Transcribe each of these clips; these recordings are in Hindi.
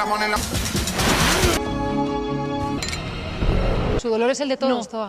estamos en la... Su dolor es el de todos, Toa.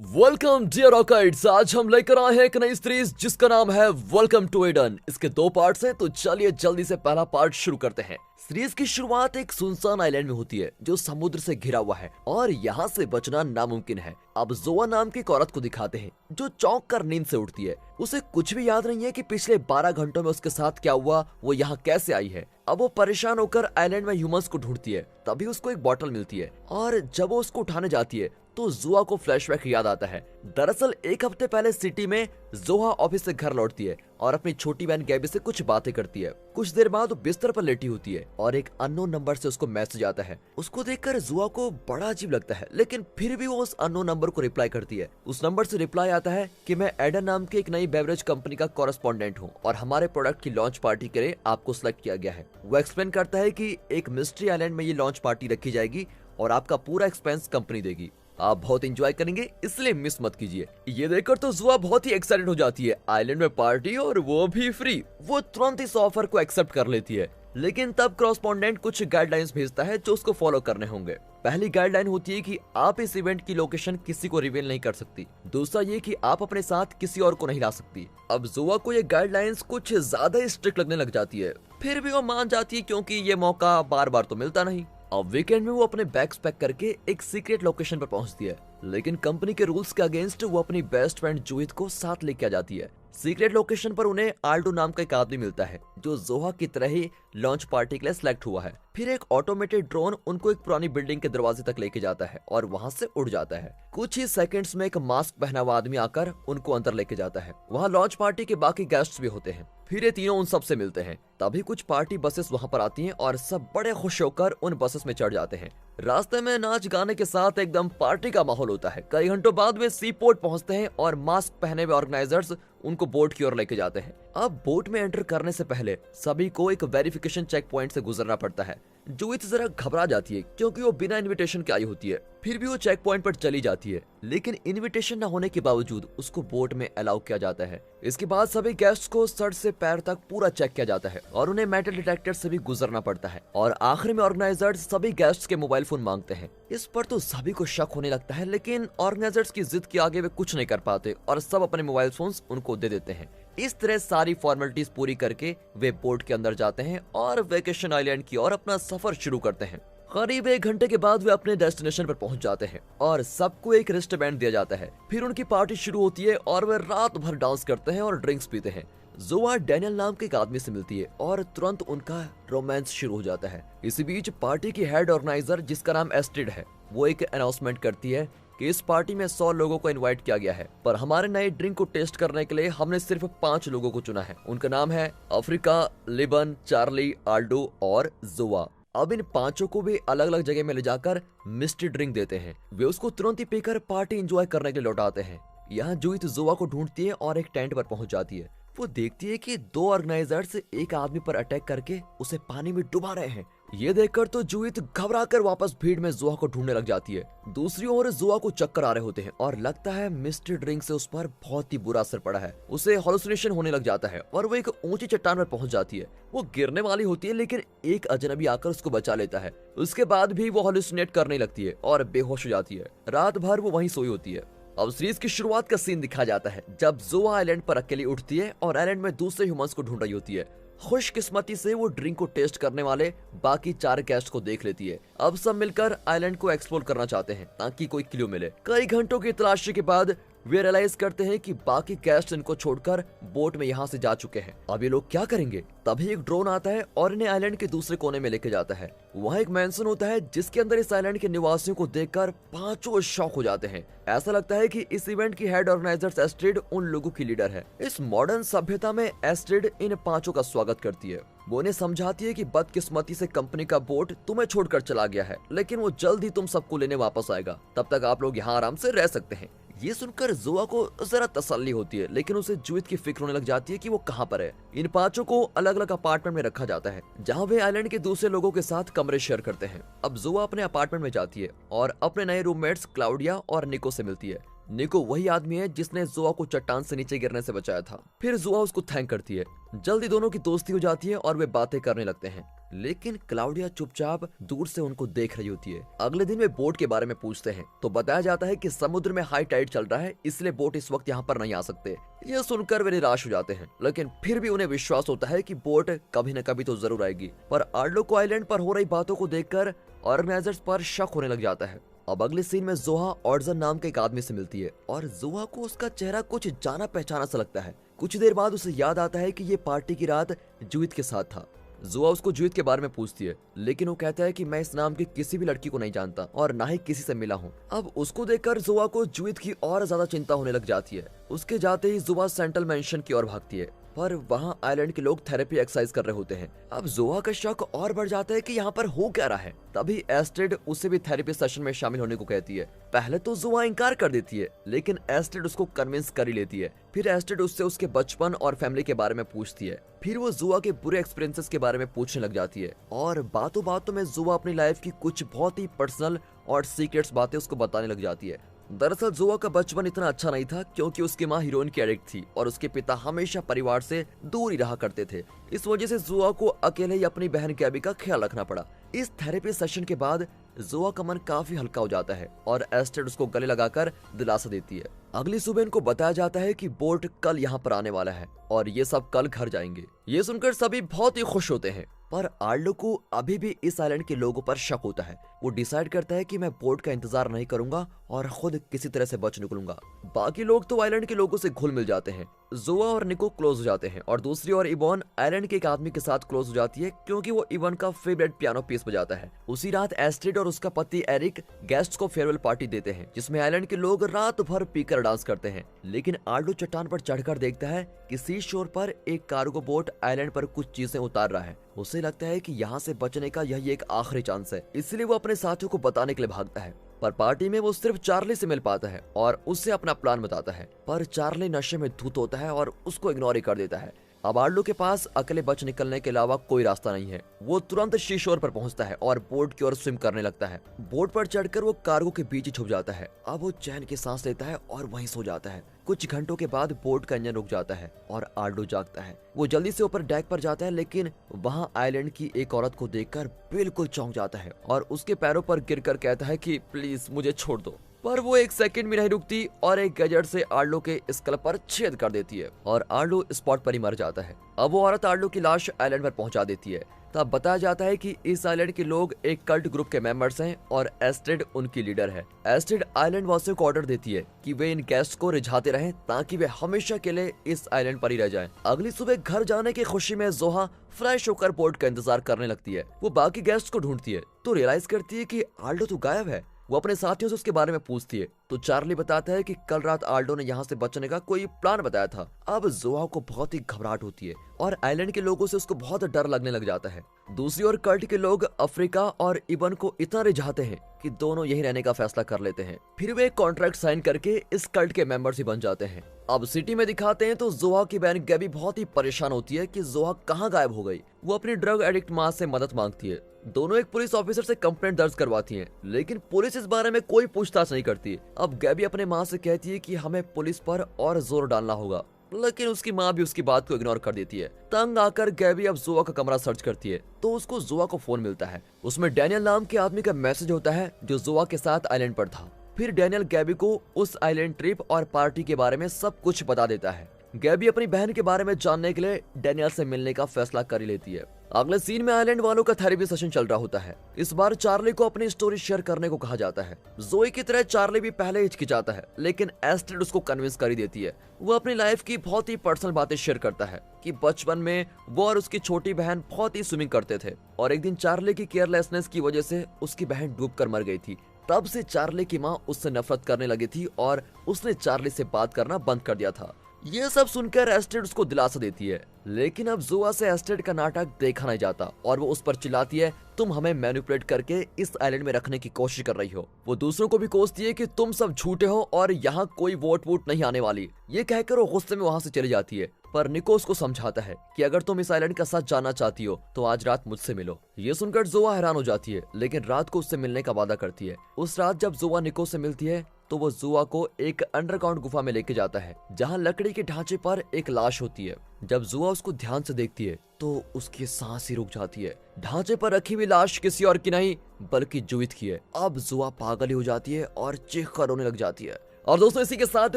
Welcome dear rockets, आज हम लेकर आए हैं एक नई सीरीज जिसका नाम है वेलकम टू एडन। इसके 2 पार्ट्स हैं, तो चलिए जल्दी से पहला पार्ट शुरू करते हैं। सीरीज की शुरुआत एक सुनसान आइलैंड में होती है जो समुद्र से घिरा हुआ है और यहाँ से बचना नामुमकिन है। अब जोआ नाम की एक औरत को दिखाते हैं जो चौंक कर नींद से उठती है। उसे कुछ भी याद नहीं है कि पिछले 12 घंटों में उसके साथ क्या हुआ, वो यहाँ कैसे आई है। अब वो परेशान होकर आइलैंड में ह्यूमंस को ढूंढती है। तभी उसको एक बॉटल मिलती है और जब वो उसको उठाने जाती है तो जोआ को फ्लैशबैक याद आता है। दरअसल 1 हफ्ते पहले सिटी में जोआ ऑफिस से घर लौटती है और अपनी छोटी बहन गैबी से कुछ बातें करती है। कुछ देर बाद वो बिस्तर पर लेटी होती है और एक अननोन नंबर से उसको मैसेज आता है। उसको देखकर जोआ को बड़ा अजीब लगता है, लेकिन फिर भी वो उस अननोन नंबर को रिप्लाई करती है। उस नंबर से रिप्लाई आता है कि मैं एडन नाम की एक नई बेवरेज कंपनी का कॉरेस्पॉन्डेंट हूँ और हमारे प्रोडक्ट की लॉन्च पार्टी के लिए आपको सिलेक्ट किया गया है। वो एक्सप्लेन करता है कि एक मिस्ट्री आइलैंड में ये लॉन्च पार्टी रखी जाएगी और आपका पूरा एक्सपेंस कंपनी देगी। आप बहुत एंजॉय करेंगे, इसलिए मिस मत कीजिए। ये देखकर तो जुआ बहुत ही एक्साइटेड हो जाती है। आइलैंड में पार्टी और वो भी फ्री। वो तुरंत इस ऑफर को एक्सेप्ट कर लेती है, लेकिन तब कॉरेस्पॉन्डेंट कुछ गाइडलाइंस भेजता है जो उसको फॉलो करने होंगे। पहली गाइडलाइन होती है कि आप इस इवेंट की लोकेशन किसी को रिवील नहीं कर सकती। दूसरा ये कि आप अपने साथ किसी और को नहीं ला सकती। अब जोआ को ये गाइडलाइंस कुछ ज्यादा स्ट्रिक्ट लगने लग जाती है, फिर भी वो मान जाती है क्योंकि ये मौका बार बार तो मिलता नहीं। अब वीकेंड में वो अपने बैग्स पैक करके एक सीक्रेट लोकेशन पर पहुंचती है, लेकिन कंपनी के रूल्स के अगेंस्ट वो अपनी बेस्ट फ्रेंड जूहित को साथ लेके आ जाती है। सीक्रेट लोकेशन पर उन्हें आल्डो नाम का एक आदमी मिलता है जो जोहा की तरह ही लॉन्च पार्टी के लिए सिलेक्ट हुआ है। फिर एक ऑटोमेटेड ड्रोन उनको एक पुरानी बिल्डिंग के दरवाजे तक लेके जाता है और वहां से उड़ जाता है। कुछ ही सेकंड्स में एक मास्क पहना हुआ आदमी आकर उनको अंदर लेके जाता है। वहाँ लॉन्च पार्टी के बाकी गेस्ट्स भी होते हैं। फिर ये तीनों उन सब से मिलते हैं। तभी कुछ पार्टी बसेस वहाँ पर आती हैं और सब बड़े खुश होकर उन बसेस में चढ़ जाते हैं। रास्ते में नाच गाने के साथ एकदम पार्टी का माहौल होता है। कई घंटों बाद वे सी पोर्ट पहुँचते हैं और मास्क पहने हुए ऑर्गेनाइजर्स उनको बोट की ओर लेके जाते हैं। अब बोट में एंटर करने से पहले सभी को एक वेरिफिकेशन चेक पॉइंट से गुजरना पड़ता है। जूहित जरा घबरा जाती है क्योंकि वो बिना इनविटेशन के आई होती है। फिर भी वो चेक पॉइंट पर चली जाती है, लेकिन इनविटेशन न होने के बावजूद उसको बोट में अलाउ किया जाता है। इसके बाद सभी गेस्ट्स को सर से पैर तक पूरा चेक किया जाता है और उन्हें मेटल डिटेक्टर से भी गुजरना पड़ता है। और आखिर में ऑर्गेनाइजर्स सभी गेस्ट्स के मोबाइल फोन मांगते हैं। इस पर तो सभी को शक होने लगता है, लेकिन ऑर्गेनाइजर्स की जिद के आगे वे कुछ नहीं कर पाते और सब अपने मोबाइल फोन्स उनको दे देते हैं। इस तरह सारी फॉर्मेलिटीज पूरी करके वे बोट के अंदर जाते हैं और वेकेशन आइलैंड की ओर अपना सफर शुरू करते हैं। करीब 1 घंटे के बाद वे अपने डेस्टिनेशन पर पहुंच जाते हैं और सबको एक रिस्ट बैंड दिया जाता है। फिर उनकी पार्टी शुरू होती है और वे रात भर डांस करते हैं और ड्रिंक्स पीते हैं। जोआ डैनियल नाम के एक आदमी से मिलती है और तुरंत उनका रोमांस शुरू हो जाता है। इसी बीच पार्टी की हेड ऑर्गेनाइजर जिसका नाम एस्ट्रिड है, वो एक अनाउंसमेंट करती है कि इस पार्टी में 100 लोगों को इनवाइट किया गया है, पर हमारे नए ड्रिंक को टेस्ट करने के लिए हमने सिर्फ 5 लोगों को चुना है। उनका नाम है अफ्रीका, लिबन, चार्ली, आल्डो और जोआ। अब इन 5 को भी अलग अलग जगह में ले जाकर मिस्ट्री ड्रिंक देते हैं। वे उसको तुरंत ही पीकर पार्टी एंजॉय करने के लिए लौटाते हैं। यहाँ जूहित जोआ को ढूंढती है और एक टेंट पर पहुंच जाती है। वो देखती है कि 2 ऑर्गेनाइजर्स एक आदमी पर अटैक करके उसे पानी में डुबा रहे हैं। ये देखकर तो जूहित घबराकर वापस भीड़ में जोआ को ढूंढने लग जाती है। दूसरी ओर जोआ को चक्कर आ रहे होते हैं और लगता है मिस्ट्री ड्रिंक से उस पर बहुत ही बुरा असर पड़ा है। उसे हॉलुसिनेशन होने लग जाता है और वो एक ऊंची चट्टान पर पहुंच जाती है। वो गिरने वाली होती है, लेकिन एक अजनबी आकर उसको बचा लेता है। उसके बाद भी वो हॉलुसिनेट करने लगती है और बेहोश हो जाती है। रात भर वो वहीं सोई होती है। अब सीरीज की शुरुआत का सीन दिखाया जाता है जब जोआ आइलैंड पर अकेली उठती है और आइलैंड में दूसरे ह्यूमंस को ढूंढ रही होती है। खुशकिस्मती से वो ड्रिंक को टेस्ट करने वाले बाकी 4 गेस्ट को देख लेती है। अब सब मिलकर आइलैंड को एक्सप्लोर करना चाहते हैं ताकि कोई क्लू मिले। कई घंटों की तलाशी के बाद वे रियलाइज करते हैं कि बाकी गेस्ट इनको छोड़कर बोट में यहाँ से जा चुके हैं। अब ये लोग क्या करेंगे? तभी एक ड्रोन आता है और इन्हें आइलैंड के दूसरे कोने में लेके जाता है। वहाँ एक मैंसन होता है जिसके अंदर इस आइलैंड के निवासियों को देखकर 5 शॉक हो जाते हैं। ऐसा लगता है कि इस इवेंट की हेड ऑर्गेनाइजर एस्ट्रिड उन लोगों की लीडर है। इस मॉडर्न सभ्यता में एस्ट्रिड इन 5 का स्वागत करती है। वो उन्हें समझाती है कि बदकिस्मती से कंपनी का बोट तुम्हें छोड़कर चला गया है, लेकिन वो जल्द ही तुम सबको लेने वापस आएगा। तब तक आप लोग यहाँ आराम से रह सकते हैं। ये सुनकर जोआ को जरा तसल्ली होती है, लेकिन उसे जूहित की फिक्र होने लग जाती है कि वो कहाँ पर है। इन 5 को अलग अलग अपार्टमेंट में रखा जाता है जहाँ वे आइलैंड के दूसरे लोगों के साथ कमरे शेयर करते हैं। अब जोआ अपने अपार्टमेंट में जाती है और अपने नए रूममेट्स क्लाउडिया और निको से मिलती है। निको वही आदमी है जिसने जोआ को चट्टान से नीचे गिरने से बचाया था। फिर जोआ उसको थैंक करती है। जल्दी दोनों की दोस्ती हो जाती है और वे बातें करने लगते हैं, लेकिन क्लाउडिया चुपचाप दूर से उनको देख रही होती है। अगले दिन वे बोट के बारे में पूछते हैं तो बताया जाता है कि समुद्र में हाई टाइड चल रहा है, इसलिए बोट इस वक्त यहाँ पर नहीं आ सकते। यह सुनकर वे निराश हो जाते हैं, लेकिन फिर भी उन्हें विश्वास होता है कि बोट कभी न कभी तो जरूर आएगी। पर आर्लोको आइलैंड पर हो रही बातों को देखकर ऑर्गेनाइजर्स पर शक होने लग जाता है। अब अगले सीन में जोहा ऑर्जन नाम के एक आदमी से मिलती है और जोहा को उसका चेहरा कुछ जाना पहचाना सा लगता है। कुछ देर बाद उसे याद आता है कि ये पार्टी की रात जूहित के साथ था। जोआ उसको जूहित के बारे में पूछती है, लेकिन वो कहता है कि मैं इस नाम की किसी भी लड़की को नहीं जानता और ना ही किसी से मिला हूँ। अब उसको देखकर जोआ को जूहित की और ज्यादा चिंता होने लग जाती है। उसके जाते ही जोआ सेंट्रल मेंशन की ओर भागती है, पर वहाँ आइलैंड के लोग थेरेपी एक्सरसाइज कर रहे होते हैं। अब जोआ का शक और बढ़ जाता है कि यहाँ पर हो क्या रहा है। तभी एस्ट्रिड उसे भी थेरेपी सेशन में शामिल होने को कहती है। पहले तो जोआ इनकार कर देती है, लेकिन एस्ट्रिड उसको कन्विंस कर ही लेती है। फिर एस्ट्रिड उससे उसके बचपन और फैमिली के बारे में पूछती है। फिर वो जोआ के बुरे एक्सपीरियंसेस के बारे में पूछने लग जाती है और बातों बातों में जोआ अपनी लाइफ की कुछ बहुत ही पर्सनल और सीक्रेट्स बातें उसको बताने लग जाती है। दरअसल जोआ का बचपन इतना अच्छा नहीं था, क्योंकि उसकी माँ हीरोइन की एडिक्ट थी और उसके पिता हमेशा परिवार से दूर ही रहा करते थे। इस वजह से जोआ को अकेले ही अपनी बहन गैबी का ख्याल रखना पड़ा। इस थेरेपी सेशन के बाद जोआ का मन काफी हल्का हो जाता है और एस्ट्रिड उसको गले लगाकर दिलासा देती है। अगली सुबह इनको बताया जाता है कि बोट कल यहाँ पर आने वाला है और ये सब कल घर जाएंगे। ये सुनकर सभी बहुत ही खुश होते हैं, पर आर्लो को अभी भी इस आइलैंड के लोगों पर शक होता है। वो डिसाइड करता है कि मैं बोट का इंतजार नहीं करूंगा और खुद किसी तरह से बच निकलूंगा। बाकी लोग तो आइलैंड के लोगों से घुल मिल जाते हैं। जोआ और निको क्लोज हो जाते हैं और दूसरी ओर इवॉन आइलैंड के एक आदमी के साथ क्लोज हो जाती है, क्योंकि वो इवॉन का फेवरेट पियानो पीस बजाता है। उसी रात एस्ट्रिड और उसका पति एरिक गेस्ट्स को फेयरवेल पार्टी देते हैं, जिसमें आइलैंड के लोग रात भर पीकर डांस करते हैं। लेकिन आर्लो चट्टान पर चढ़कर देखता है कि सी शोर पर एक कार्गो बोट आइलैंड पर कुछ चीजें उतार रहा है। उसे लगता है कि यहाँ से बचने का यही एक आखिरी चांस है, इसलिए वो अपने साथियों को बताने के लिए भागता है। पर पार्टी में वो सिर्फ चार्ली से मिल पाता है और उससे अपना प्लान बताता है, पर चार्ली नशे में धुत होता है और उसको इग्नोर ही कर देता है। अब आर्लो के पास अकेले बच निकलने के अलावा कोई रास्ता नहीं है। वो तुरंत शीशोर पर पहुंचता है और बोट की ओर स्विम करने लगता है। बोट पर चढ़कर वो कार्गो के बीच ही छुप जाता है। अब वो चैन की सांस लेता है और वहीं सो जाता है। कुछ घंटों के बाद बोट का इंजन रुक जाता है और आर्लो जागता है। वो जल्दी से ऊपर डेक पर जाता है, लेकिन वहाँ आइलैंड की एक औरत को देखकर बिल्कुल चौंक जाता है और उसके पैरों पर गिरकर कहता है कि प्लीज मुझे छोड़ दो। पर वो एक सेकंड भी नहीं रुकती और एक गैजेट से आर्लो के स्कल पर छेद कर देती है और आर्लो स्पॉट पर ही मर जाता है। अब वो औरत आर्लो की लाश आइलैंड पर पहुंचा देती है। तब बताया जाता है कि इस आइलैंड के लोग एक कल्ट ग्रुप के मेंबर्स हैं और एस्ट्रिड उनकी लीडर है। एस्ट्रिड आइलैंड वासियों को ऑर्डर देती है कि वे इन गेस्ट को रिझाते रहें ताकि वे हमेशा के लिए इस आइलैंड पर ही रह जाएं। अगली सुबह घर जाने की खुशी में जोहा फ्रेश होकर बोट का इंतजार करने लगती है। वो बाकी गेस्ट को ढूंढती है तो रियलाइज करती है कि आर्लो तो गायब है। वो अपने साथियों से उसके बारे में पूछती है तो चार्ली बताता है कि कल रात आर्लो ने यहाँ से बचने का कोई प्लान बताया था। अब जोआ को बहुत ही घबराहट होती है और आइलैंड के लोगों से उसको बहुत डर लगने लग जाता है। दूसरी ओर कल्ट के लोग अफ्रीका और इबन को इतना रिझाते हैं कि दोनों यहीं रहने का फैसला कर लेते हैं। फिर वे एक कॉन्ट्रैक्ट साइन करके इस कल्ट के मेंबर्स ही बन जाते हैं। अब सिटी में दिखाते हैं तो जोआ की बहन गैबी बहुत ही परेशान होती है कि जोआ कहाँ गायब हो गई। वो अपनी ड्रग एडिक्ट माँ से मदद मांगती है। दोनों एक पुलिस ऑफिसर से कंप्लेंट दर्ज करवाती हैं, लेकिन पुलिस इस बारे में कोई पूछताछ नहीं करती। अब गैबी अपने माँ से कहती है कि हमें पुलिस पर और जोर डालना होगा, लेकिन उसकी माँ भी उसकी बात को इग्नोर कर देती है। तंग आकर गैबी अब जोआ का कमरा सर्च करती है तो उसको जोआ को फोन मिलता है। उसमें डैनियल नाम के आदमी का मैसेज होता है जो जोआ के साथ आइलैंड पर था। फिर डैनियल गैबी को उस आइलैंड ट्रिप और पार्टी के बारे में सब कुछ बता देता है। गैबी अपनी बहन के बारे में जानने के लिए डैनियल से मिलने का फैसला कर ही लेती है। अगले सीन में आइलैंड वालों का थेरेपी सेशन चल रहा होता है। इस बार चार्ली को अपनी स्टोरी शेयर करने को कहा जाता है। जोई की तरह चार्ली भी पहले हिचकिचाता है, लेकिन एस्ट्रिड उसको कन्विंस कर ही देती है। वो अपनी लाइफ की बहुत ही पर्सनल बातें शेयर करता है कि बचपन में वो और उसकी छोटी बहन बहुत ही स्विमिंग करते थे और एक दिन चार्ली की केयरलेसनेस की वजह से उसकी बहन डूबकर मर गई थी। तब से चार्ली की माँ उससे नफरत करने लगी थी और उसने चार्ली से बात करना बंद कर दिया था। ये सब सुनकर एस्ट्रिड उसको दिलासा देती है, लेकिन अब जोआ से एस्ट्रिड का नाटक देखा नहीं जाता और वो उस पर चिल्लाती है, तुम हमें मैनिपुलेट करके इस आइलैंड में रखने की कोशिश कर रही हो। वो दूसरों को भी कोसती है कि तुम सब झूठे हो और यहाँ कोई वोट नहीं आने वाली। ये कहकर वो गुस्से में वहाँ से चली जाती है, पर निको उसको समझाता है कि अगर तुम इस आइलैंड का सच जानना चाहती हो तो आज रात मुझसे मिलो। ये सुनकर जोआ हैरान हो जाती है, लेकिन रात को उससे मिलने का वादा करती है। उस रात जब जोआ निको से मिलती है तो वो जुआ को एक अंडरग्राउंड गुफा में लेके जाता है जहाँ लकड़ी के ढांचे पर एक लाश होती है। जब जुआ उसको ध्यान से देखती है तो उसकी सांस ही रुक जाती है। ढांचे पर रखी हुई लाश किसी और की नहीं बल्कि जुवित की है। अब जुआ पागल ही हो जाती है और चीख कर रोने लग जाती है। और दोस्तों इसी के साथ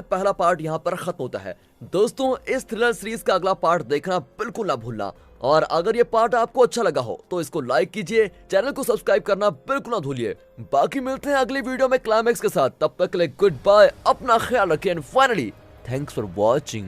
पहला पार्ट यहाँ पर खत्म होता है। दोस्तों इस थ्रिलर सीरीज का अगला पार्ट देखना बिल्कुल ना भूलना। और अगर ये पार्ट आपको अच्छा लगा हो तो इसको लाइक कीजिए, चैनल को सब्सक्राइब करना बिल्कुल ना भूलिए। बाकी मिलते हैं अगली वीडियो में क्लाइमैक्स के साथ। तब तक के लिए गुड बाय, अपना ख्याल रखिए and finally thanks for watching.